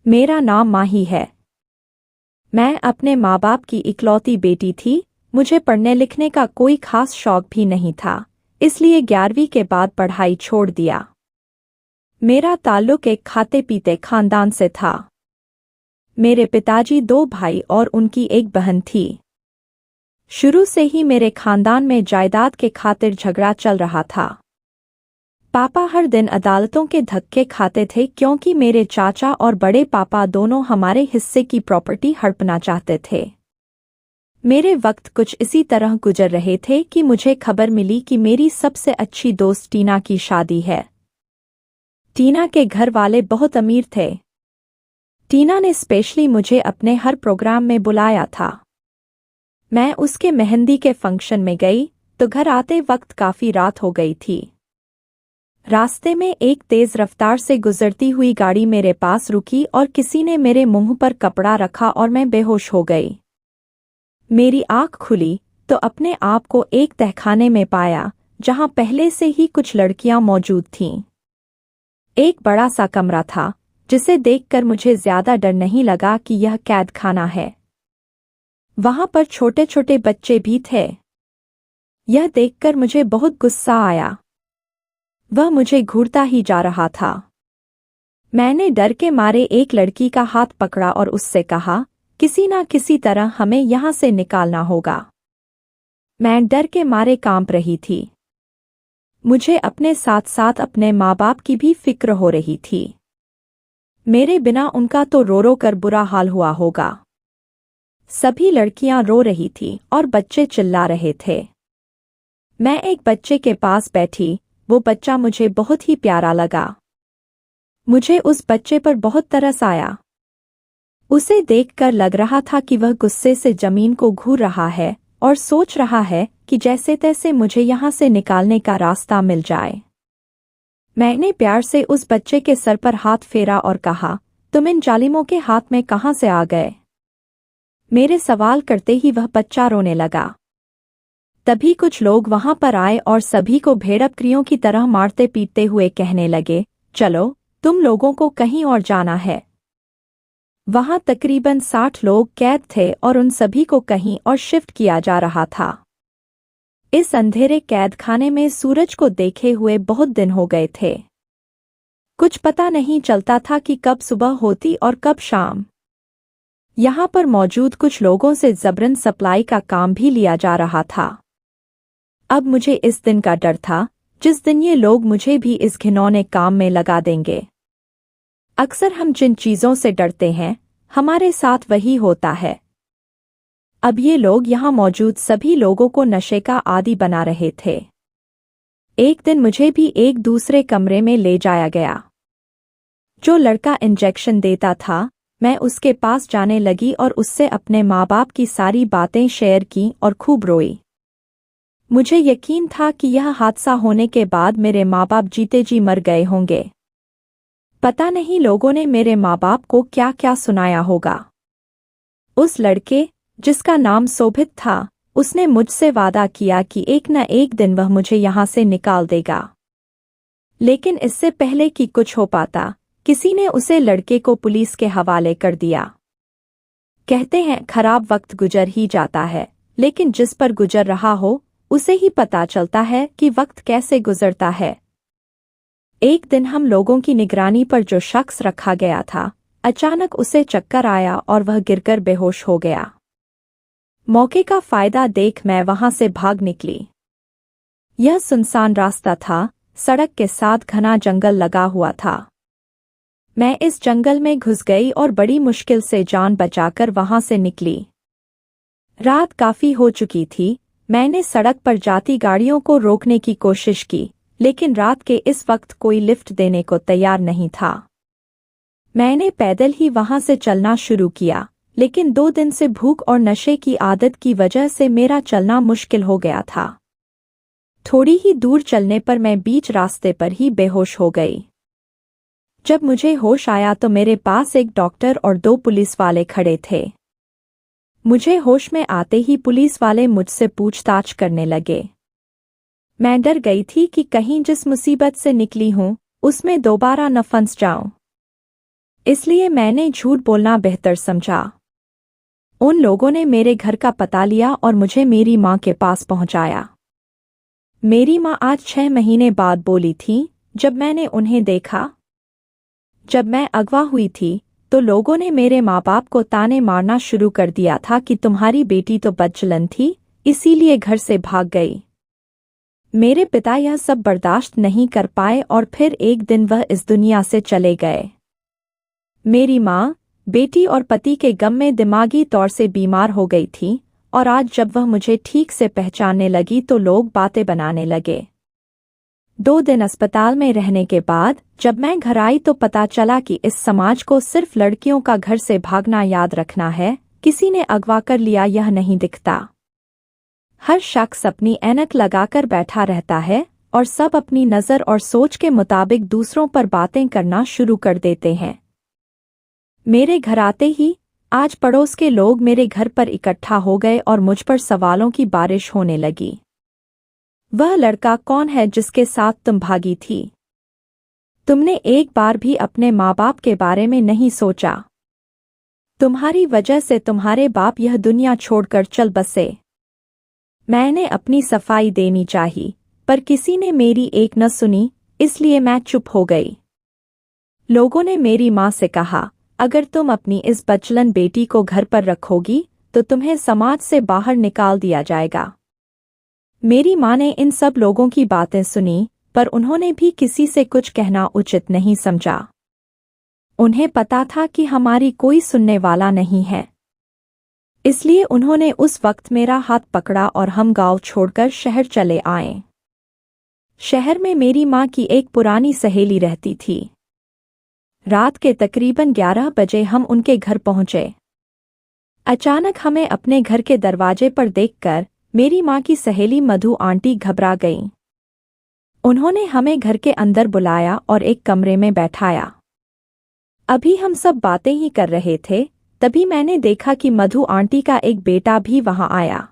मेरा नाम माही है। मैं अपने माँ बाप की इकलौती बेटी थी। मुझे पढ़ने लिखने का कोई खास शौक भी नहीं था, इसलिए 11वीं के बाद पढ़ाई छोड़ दिया। मेरा ताल्लुक एक खाते पीते खानदान से था। मेरे पिताजी 2 भाई और उनकी एक बहन थी। शुरू से ही मेरे खानदान में जायदाद के खातिर झगड़ा चल रहा था। पापा हर दिन अदालतों के धक्के खाते थे क्योंकि मेरे चाचा और बड़े पापा दोनों हमारे हिस्से की प्रॉपर्टी हड़पना चाहते थे। मेरे वक्त कुछ इसी तरह गुजर रहे थे कि मुझे खबर मिली कि मेरी सबसे अच्छी दोस्त टीना की शादी है। टीना के घर वाले बहुत अमीर थे। टीना ने स्पेशली मुझे अपने हर प्रोग्राम में बुलाया था। मैं उसके मेहंदी के फंक्शन में गई तो घर आते वक्त काफी रात हो गई थी। रास्ते में एक तेज रफ्तार से गुजरती हुई गाड़ी मेरे पास रुकी और किसी ने मेरे मुंह पर कपड़ा रखा और मैं बेहोश हो गई। मेरी आंख खुली तो अपने आप को एक तहखाने में पाया जहां पहले से ही कुछ लड़कियां मौजूद थीं। एक बड़ा सा कमरा था जिसे देखकर मुझे ज्यादा डर नहीं लगा कि यह कैद खाना है। वहां पर छोटे छोटे बच्चे भी थे। यह देखकर मुझे बहुत गुस्सा आया। वह मुझे घूरता ही जा रहा था। मैंने डर के मारे एक लड़की का हाथ पकड़ा और उससे कहा, किसी ना किसी तरह हमें यहां से निकालना होगा। मैं डर के मारे कांप रही थी। मुझे अपने साथ साथ अपने माँ बाप की भी फिक्र हो रही थी। मेरे बिना उनका तो रो रो कर बुरा हाल हुआ होगा। सभी लड़कियां रो रही थीं और बच्चे चिल्ला रहे थे। मैं एक बच्चे के पास बैठी। वो बच्चा मुझे बहुत ही प्यारा लगा। मुझे उस बच्चे पर बहुत तरस आया। उसे देखकर लग रहा था कि वह गुस्से से जमीन को घूर रहा है और सोच रहा है कि जैसे तैसे मुझे यहाँ से निकालने का रास्ता मिल जाए। मैंने प्यार से उस बच्चे के सर पर हाथ फेरा और कहा, तुम इन जालिमों के हाथ में कहाँ से आ गए? मेरे सवाल करते ही वह बच्चा रोने लगा। तभी कुछ लोग वहां पर आए और सभी को भेड़बकरियों की तरह मारते पीटते हुए कहने लगे, चलो, तुम लोगों को कहीं और जाना है। वहां तकरीबन 60 लोग कैद थे और उन सभी को कहीं और शिफ्ट किया जा रहा था। इस अंधेरे कैद खाने में सूरज को देखे हुए बहुत दिन हो गए थे। कुछ पता नहीं चलता था कि कब सुबह होती और कब शाम। यहाँ पर मौजूद कुछ लोगों से जबरन सप्लाई का काम भी लिया जा रहा था। अब मुझे इस दिन का डर था जिस दिन ये लोग मुझे भी इस घिनौने काम में लगा देंगे। अक्सर हम जिन चीजों से डरते हैं हमारे साथ वही होता है। अब ये लोग यहाँ मौजूद सभी लोगों को नशे का आदी बना रहे थे। एक दिन मुझे भी एक दूसरे कमरे में ले जाया गया। जो लड़का इंजेक्शन देता था, मैं उसके पास जाने लगी और उससे अपने माँ बाप की सारी बातें शेयर की और खूब रोई। मुझे यकीन था कि यह हादसा होने के बाद मेरे माँ बाप जीते जी मर गए होंगे। पता नहीं लोगों ने मेरे माँ बाप को क्या क्या सुनाया होगा। उस लड़के, जिसका नाम शोभित था, उसने मुझसे वादा किया कि एक न एक दिन वह मुझे यहाँ से निकाल देगा। लेकिन इससे पहले कि कुछ हो पाता, किसी ने उसे लड़के को पुलिस के हवाले कर दिया। कहते हैं खराब वक्त गुजर ही जाता है, लेकिन जिस पर गुजर रहा हो उसे ही पता चलता है कि वक्त कैसे गुजरता है। एक दिन हम लोगों की निगरानी पर जो शख्स रखा गया था, अचानक उसे चक्कर आया और वह गिरकर बेहोश हो गया। मौके का फायदा देख मैं वहां से भाग निकली। यह सुनसान रास्ता था, सड़क के साथ घना जंगल लगा हुआ था। मैं इस जंगल में घुस गई और बड़ी मुश्किल से जान बचाकर वहां से निकली। रात काफी हो चुकी थी। मैंने सड़क पर जाती गाड़ियों को रोकने की कोशिश की, लेकिन रात के इस वक्त कोई लिफ्ट देने को तैयार नहीं था। मैंने पैदल ही वहां से चलना शुरू किया, लेकिन 2 दिन से भूख और नशे की आदत की वजह से मेरा चलना मुश्किल हो गया था। थोड़ी ही दूर चलने पर मैं बीच रास्ते पर ही बेहोश हो गई। जब मुझे होश आया तो मेरे पास एक डॉक्टर और 2 पुलिस वाले खड़े थे। मुझे होश में आते ही पुलिस वाले मुझसे पूछताछ करने लगे। मैं डर गई थी कि कहीं जिस मुसीबत से निकली हूं उसमें दोबारा न फंस जाऊं। इसलिए मैंने झूठ बोलना बेहतर समझा। उन लोगों ने मेरे घर का पता लिया और मुझे मेरी माँ के पास पहुंचाया। मेरी माँ आज 6 महीने बाद बोली थी जब मैंने उन्हें देखा। जब मैं अगवा हुई थी तो लोगों ने मेरे माँ बाप को ताने मारना शुरू कर दिया था कि तुम्हारी बेटी तो बदचलन थी, इसीलिए घर से भाग गई। मेरे पिता यह सब बर्दाश्त नहीं कर पाए और फिर एक दिन वह इस दुनिया से चले गए। मेरी माँ, बेटी और पति के गम में दिमागी तौर से बीमार हो गई थी और आज जब वह मुझे ठीक से पहचानने लगी तो लोग बातें बनाने लगे। 2 दिन अस्पताल में रहने के बाद जब मैं घर आई तो पता चला कि इस समाज को सिर्फ लड़कियों का घर से भागना याद रखना है, किसी ने अगवा कर लिया यह नहीं दिखता। हर शख्स अपनी ऐनक लगाकर बैठा रहता है और सब अपनी नज़र और सोच के मुताबिक दूसरों पर बातें करना शुरू कर देते हैं। मेरे घर आते ही आज पड़ोस के लोग मेरे घर पर इकट्ठा हो गए और मुझ पर सवालों की बारिश होने लगी। वह लड़का कौन है जिसके साथ तुम भागी थी? तुमने एक बार भी अपने माँ बाप के बारे में नहीं सोचा। तुम्हारी वजह से तुम्हारे बाप यह दुनिया छोड़कर चल बसे। मैंने अपनी सफाई देनी चाहिए पर किसी ने मेरी एक न सुनी, इसलिए मैं चुप हो गई। लोगों ने मेरी माँ से कहा, अगर तुम अपनी इस बचलन बेटी को घर पर रखोगी तो तुम्हें समाज से बाहर निकाल दिया जाएगा। मेरी माँ ने इन सब लोगों की बातें सुनी पर उन्होंने भी किसी से कुछ कहना उचित नहीं समझा। उन्हें पता था कि हमारी कोई सुनने वाला नहीं है, इसलिए उन्होंने उस वक्त मेरा हाथ पकड़ा और हम गांव छोड़कर शहर चले आए। शहर में मेरी माँ की एक पुरानी सहेली रहती थी। रात के तकरीबन 11 बजे हम उनके घर पहुंचे। अचानक हमें अपने घर के दरवाजे पर देखकर मेरी माँ की सहेली मधु आंटी घबरा गईं। उन्होंने हमें घर के अंदर बुलाया और एक कमरे में बैठाया। अभी हम सब बातें ही कर रहे थे, तभी मैंने देखा कि मधु आंटी का एक बेटा भी वहां आया।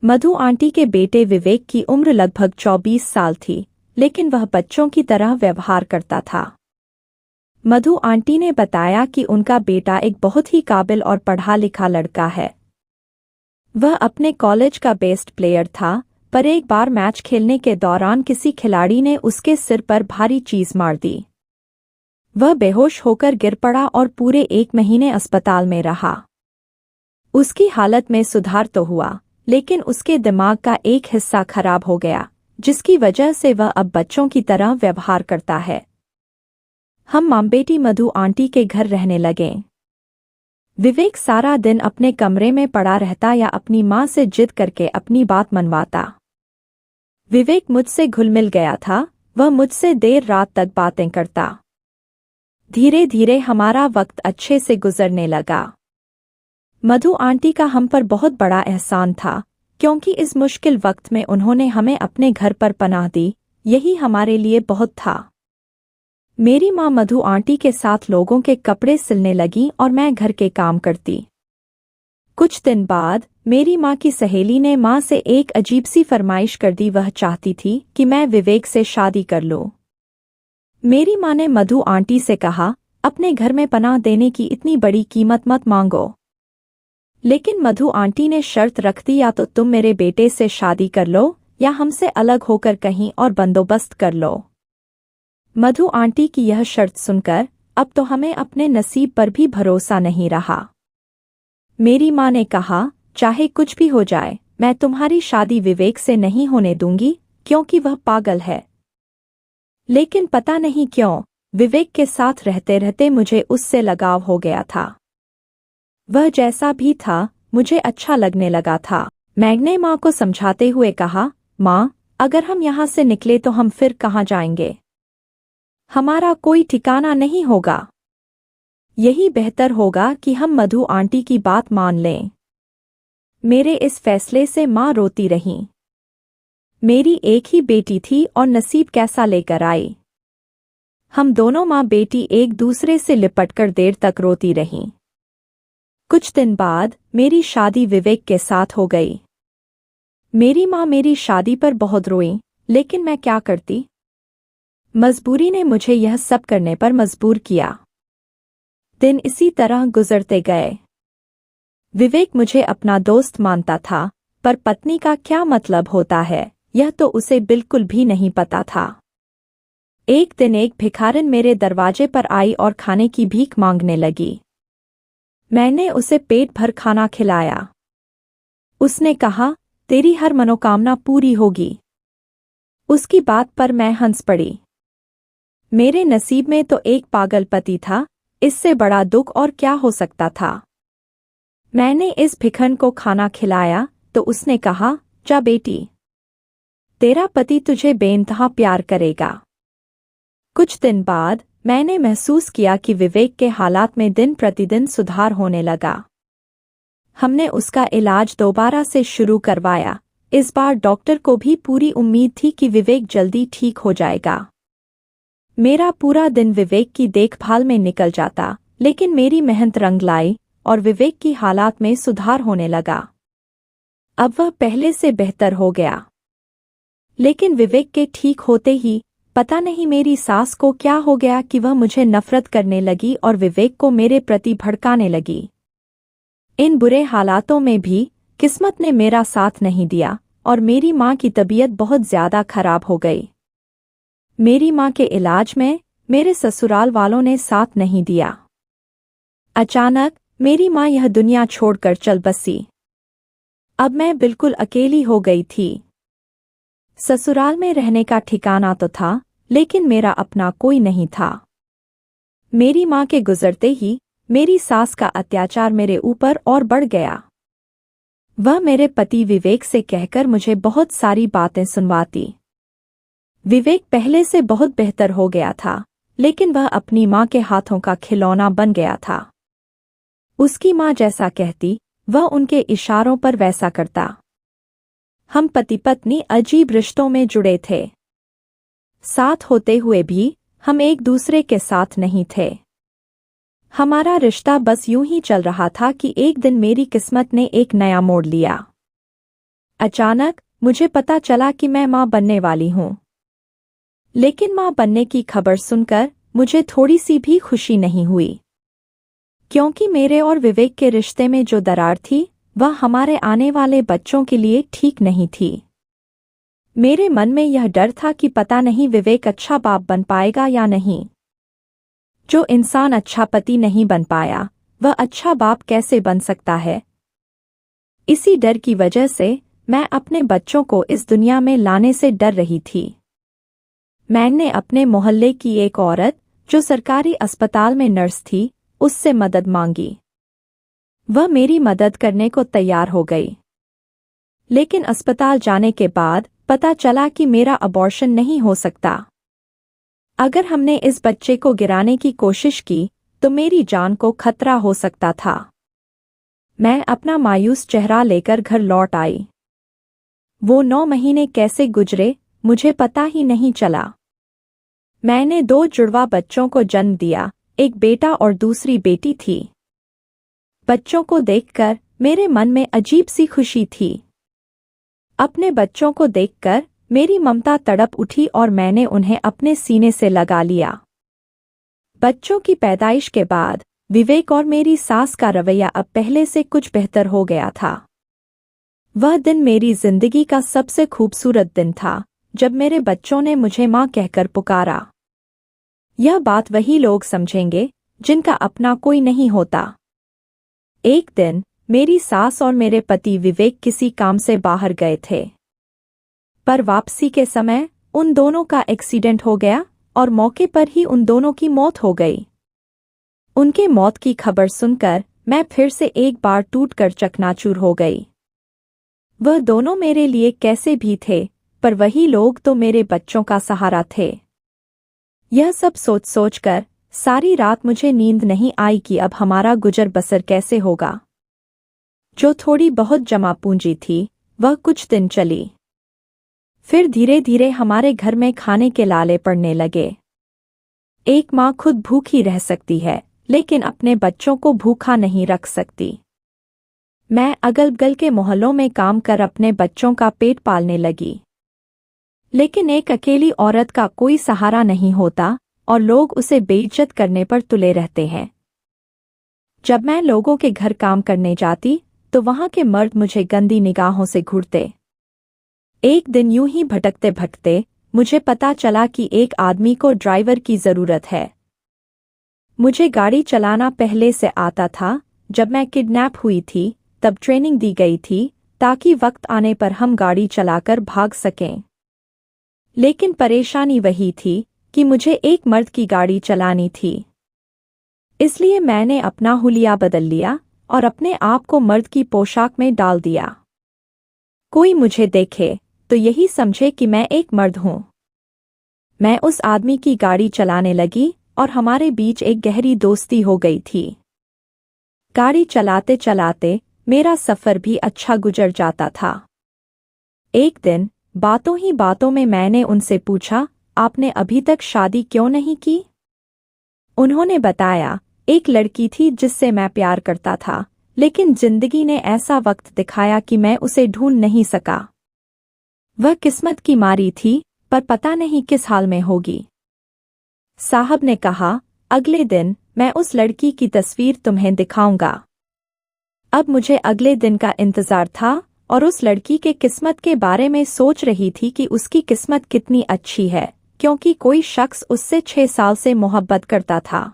मधु आंटी के बेटे विवेक की उम्र लगभग 24 साल थी, लेकिन वह बच्चों की तरह व्यवहार करता था। मधु आंटी ने बताया कि उनका बेटा एक बहुत ही काबिल और पढ़ा लिखा लड़का है। वह अपने कॉलेज का बेस्ट प्लेयर था, पर एक बार मैच खेलने के दौरान किसी खिलाड़ी ने उसके सिर पर भारी चीज मार दी। वह बेहोश होकर गिर पड़ा और पूरे 1 महीने अस्पताल में रहा। उसकी हालत में सुधार तो हुआ, लेकिन उसके दिमाग का एक हिस्सा खराब हो गया, जिसकी वजह से वह अब बच्चों की तरह व्यवहार करता है। हम माँ बेटी मधु आंटी के घर रहने लगे। विवेक सारा दिन अपने कमरे में पड़ा रहता या अपनी माँ से जिद करके अपनी बात मनवाता। विवेक मुझसे घुल मिल गया था, वह मुझसे देर रात तक बातें करता। धीरे धीरे हमारा वक्त अच्छे से गुजरने लगा। मधु आंटी का हम पर बहुत बड़ा एहसान था, क्योंकि इस मुश्किल वक्त में उन्होंने हमें अपने घर पर पनाह दी, यही हमारे लिए बहुत था। मेरी माँ मधु आंटी के साथ लोगों के कपड़े सिलने लगी और मैं घर के काम करती। कुछ दिन बाद मेरी माँ की सहेली ने माँ से एक अजीब सी फरमाइश कर दी। वह चाहती थी कि मैं विवेक से शादी कर लूं। मेरी माँ ने मधु आंटी से कहा, अपने घर में पनाह देने की इतनी बड़ी कीमत मत मांगो। लेकिन मधु आंटी ने शर्त रख दी, या तो तुम मेरे बेटे से शादी कर लो या हमसे अलग होकर कहीं और बंदोबस्त कर लो। मधु आंटी की यह शर्त सुनकर अब तो हमें अपने नसीब पर भी भरोसा नहीं रहा। मेरी माँ ने कहा, चाहे कुछ भी हो जाए, मैं तुम्हारी शादी विवेक से नहीं होने दूंगी, क्योंकि वह पागल है। लेकिन पता नहीं क्यों, विवेक के साथ रहते रहते मुझे उससे लगाव हो गया था। वह जैसा भी था, मुझे अच्छा लगने लगा था। मैंने माँ को समझाते हुए कहा, माँ, अगर हम यहाँ से निकले तो हम फिर कहाँ जाएंगे? हमारा कोई ठिकाना नहीं होगा। यही बेहतर होगा कि हम मधु आंटी की बात मान लें। मेरे इस फैसले से माँ रोती रहीं। मेरी एक ही बेटी थी और नसीब कैसा लेकर आई। हम दोनों माँ बेटी एक दूसरे से लिपटकर देर तक रोती रहीं। कुछ दिन बाद मेरी शादी विवेक के साथ हो गई। मेरी माँ मेरी शादी पर बहुत रोई, लेकिन मैं क्या करती? मजबूरी ने मुझे यह सब करने पर मजबूर किया। दिन इसी तरह गुजरते गए। विवेक मुझे अपना दोस्त मानता था, पर पत्नी का क्या मतलब होता है, यह तो उसे बिल्कुल भी नहीं पता था। एक दिन एक भिखारिन मेरे दरवाजे पर आई और खाने की भीख मांगने लगी। मैंने उसे पेट भर खाना खिलाया। उसने कहा, तेरी हर मनोकामना पूरी होगी। उसकी बात पर मैं हंस पड़ी। मेरे नसीब में तो एक पागल पति था, इससे बड़ा दुख और क्या हो सकता था। मैंने इस भिखन को खाना खिलाया तो उसने कहा, जा बेटी, तेरा पति तुझे बेइंतहा प्यार करेगा। कुछ दिन बाद मैंने महसूस किया कि विवेक के हालात में दिन प्रतिदिन सुधार होने लगा। हमने उसका इलाज दोबारा से शुरू करवाया। इस बार डॉक्टर को भी पूरी उम्मीद थी कि विवेक जल्दी ठीक हो जाएगा। मेरा पूरा दिन विवेक की देखभाल में निकल जाता, लेकिन मेरी मेहनत रंग लाई और विवेक की हालात में सुधार होने लगा। अब वह पहले से बेहतर हो गया। लेकिन विवेक के ठीक होते ही पता नहीं मेरी सास को क्या हो गया कि वह मुझे नफरत करने लगी और विवेक को मेरे प्रति भड़काने लगी। इन बुरे हालातों में भी किस्मत ने मेरा साथ नहीं दिया और मेरी माँ की तबीयत बहुत ज्यादा खराब हो गई। मेरी माँ के इलाज में मेरे ससुराल वालों ने साथ नहीं दिया। अचानक मेरी माँ यह दुनिया छोड़कर चल बसी। अब मैं बिल्कुल अकेली हो गई थी। ससुराल में रहने का ठिकाना तो था, लेकिन मेरा अपना कोई नहीं था। मेरी माँ के गुजरते ही मेरी सास का अत्याचार मेरे ऊपर और बढ़ गया। वह मेरे पति विवेक से कहकर मुझे बहुत सारी बातें सुनवाती। विवेक पहले से बहुत बेहतर हो गया था, लेकिन वह अपनी माँ के हाथों का खिलौना बन गया था। उसकी माँ जैसा कहती, वह उनके इशारों पर वैसा करता। हम पति पत्नी अजीब रिश्तों में जुड़े थे। साथ होते हुए भी हम एक दूसरे के साथ नहीं थे। हमारा रिश्ता बस यूं ही चल रहा था कि एक दिन मेरी किस्मत ने एक नया मोड़ लिया। अचानक मुझे पता चला कि मैं माँ बनने वाली हूँ। लेकिन माँ बनने की खबर सुनकर मुझे थोड़ी सी भी खुशी नहीं हुई, क्योंकि मेरे और विवेक के रिश्ते में जो दरार थी वह हमारे आने वाले बच्चों के लिए ठीक नहीं थी। मेरे मन में यह डर था कि पता नहीं विवेक अच्छा बाप बन पाएगा या नहीं। जो इंसान अच्छा पति नहीं बन पाया, वह अच्छा बाप कैसे बन सकता है। इसी डर की वजह से मैं अपने बच्चों को इस दुनिया में लाने से डर रही थी। मैंने अपने मोहल्ले की एक औरत, जो सरकारी अस्पताल में नर्स थी, उससे मदद मांगी। वह मेरी मदद करने को तैयार हो गई। लेकिन अस्पताल जाने के बाद पता चला कि मेरा अबॉर्शन नहीं हो सकता। अगर हमने इस बच्चे को गिराने की कोशिश की तो मेरी जान को खतरा हो सकता था। मैं अपना मायूस चेहरा लेकर घर लौट आई। वो 9 महीने कैसे गुजरे मुझे पता ही नहीं चला। मैंने 2 जुड़वा बच्चों को जन्म दिया, एक बेटा और दूसरी बेटी थी। बच्चों को देखकर मेरे मन में अजीब सी खुशी थी। अपने बच्चों को देखकर मेरी ममता तड़प उठी और मैंने उन्हें अपने सीने से लगा लिया। बच्चों की पैदाइश के बाद विवेक और मेरी सास का रवैया अब पहले से कुछ बेहतर हो गया था। वह दिन मेरी जिंदगी का सबसे खूबसूरत दिन था, जब मेरे बच्चों ने मुझे माँ कहकर पुकारा। यह बात वही लोग समझेंगे जिनका अपना कोई नहीं होता। एक दिन मेरी सास और मेरे पति विवेक किसी काम से बाहर गए थे, पर वापसी के समय उन दोनों का एक्सीडेंट हो गया और मौके पर ही उन दोनों की मौत हो गई। उनके मौत की खबर सुनकर मैं फिर से एक बार टूटकर चकनाचूर हो गई। वह दोनों मेरे लिए कैसे भी थे, पर वही लोग तो मेरे बच्चों का सहारा थे। यह सब सोच सोचकर सारी रात मुझे नींद नहीं आई कि अब हमारा गुजर बसर कैसे होगा। जो थोड़ी बहुत जमा पूंजी थी वह कुछ दिन चली। फिर धीरे धीरे हमारे घर में खाने के लाले पड़ने लगे। एक माँ खुद भूखी रह सकती है, लेकिन अपने बच्चों को भूखा नहीं रख सकती। मैं अगल बगल के मोहल्लों में काम कर अपने बच्चों का पेट पालने लगी। लेकिन एक अकेली औरत का कोई सहारा नहीं होता और लोग उसे बेइज्जत करने पर तुले रहते हैं। जब मैं लोगों के घर काम करने जाती तो वहां के मर्द मुझे गंदी निगाहों से घूरते। एक दिन यूं ही भटकते भटकते मुझे पता चला कि एक आदमी को ड्राइवर की जरूरत है। मुझे गाड़ी चलाना पहले से आता था। जब मैं किडनैप हुई थी तब ट्रेनिंग दी गई थी ताकि वक्त आने पर हम गाड़ी चलाकर भाग सकें। लेकिन परेशानी वही थी कि मुझे एक मर्द की गाड़ी चलानी थी। इसलिए मैंने अपना हुलिया बदल लिया और अपने आप को मर्द की पोशाक में डाल दिया। कोई मुझे देखे तो यही समझे कि मैं एक मर्द हूं। मैं उस आदमी की गाड़ी चलाने लगी और हमारे बीच एक गहरी दोस्ती हो गई थी। गाड़ी चलाते चलाते मेरा सफर भी अच्छा गुजर जाता था। एक दिन बातों ही बातों में मैंने उनसे पूछा, आपने अभी तक शादी क्यों नहीं की? उन्होंने बताया, एक लड़की थी जिससे मैं प्यार करता था, लेकिन जिंदगी ने ऐसा वक्त दिखाया कि मैं उसे ढूंढ नहीं सका। वह किस्मत की मारी थी, पर पता नहीं किस हाल में होगी। साहब ने कहा, अगले दिन मैं उस लड़की की तस्वीर तुम्हें दिखाऊंगा। अब मुझे अगले दिन का इंतजार था और उस लड़की के किस्मत के बारे में सोच रही थी कि उसकी किस्मत कितनी अच्छी है, क्योंकि कोई शख्स उससे 6 साल से मोहब्बत करता था।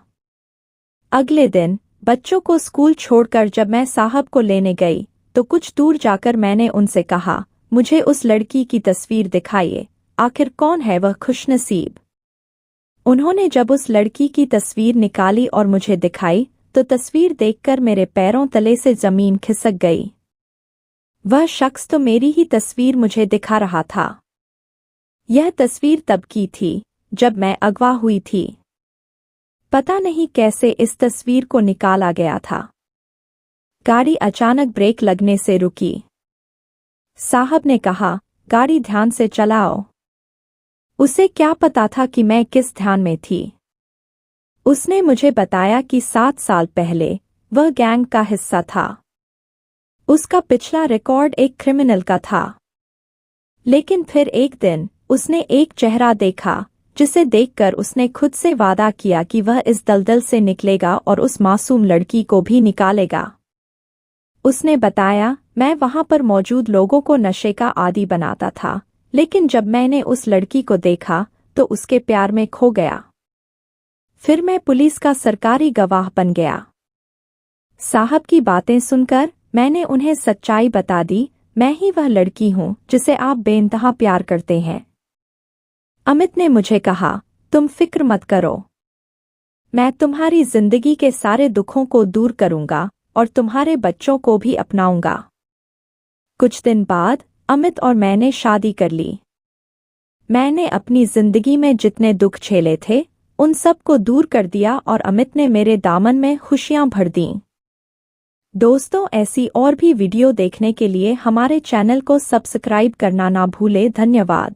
अगले दिन बच्चों को स्कूल छोड़कर जब मैं साहब को लेने गई तो कुछ दूर जाकर मैंने उनसे कहा, मुझे उस लड़की की तस्वीर दिखाइए, आखिर कौन है वह खुशनसीब। उन्होंने जब उस लड़की की तस्वीर निकाली और मुझे दिखाई तो तस्वीर देखकर मेरे पैरों तले से जमीन खिसक गई। वह शख्स तो मेरी ही तस्वीर मुझे दिखा रहा था। यह तस्वीर तब की थी जब मैं अगवा हुई थी। पता नहीं कैसे इस तस्वीर को निकाला गया था। गाड़ी अचानक ब्रेक लगने से रुकी। साहब ने कहा, गाड़ी ध्यान से चलाओ। उसे क्या पता था कि मैं किस ध्यान में थी। उसने मुझे बताया कि 7 साल पहले वह गैंग का हिस्सा था। उसका पिछला रिकॉर्ड एक क्रिमिनल का था। लेकिन फिर एक दिन उसने एक चेहरा देखा जिसे देखकर उसने खुद से वादा किया कि वह इस दलदल से निकलेगा और उस मासूम लड़की को भी निकालेगा। उसने बताया, मैं वहां पर मौजूद लोगों को नशे का आदी बनाता था, लेकिन जब मैंने उस लड़की को देखा तो उसके प्यार में खो गया। फिर मैं पुलिस का सरकारी गवाह बन गया। साहब की बातें सुनकर मैंने उन्हें सच्चाई बता दी, मैं ही वह लड़की हूं जिसे आप बेइंतहा प्यार करते हैं। अमित ने मुझे कहा, तुम फिक्र मत करो, मैं तुम्हारी जिंदगी के सारे दुखों को दूर करूंगा और तुम्हारे बच्चों को भी अपनाऊंगा। कुछ दिन बाद अमित और मैंने शादी कर ली। मैंने अपनी जिंदगी में जितने दुख झेले थे उन सब को दूर कर दिया और अमित ने मेरे दामन में खुशियां भर दीं। दोस्तों, ऐसी और भी वीडियो देखने के लिए हमारे चैनल को सब्सक्राइब करना ना भूलें। धन्यवाद।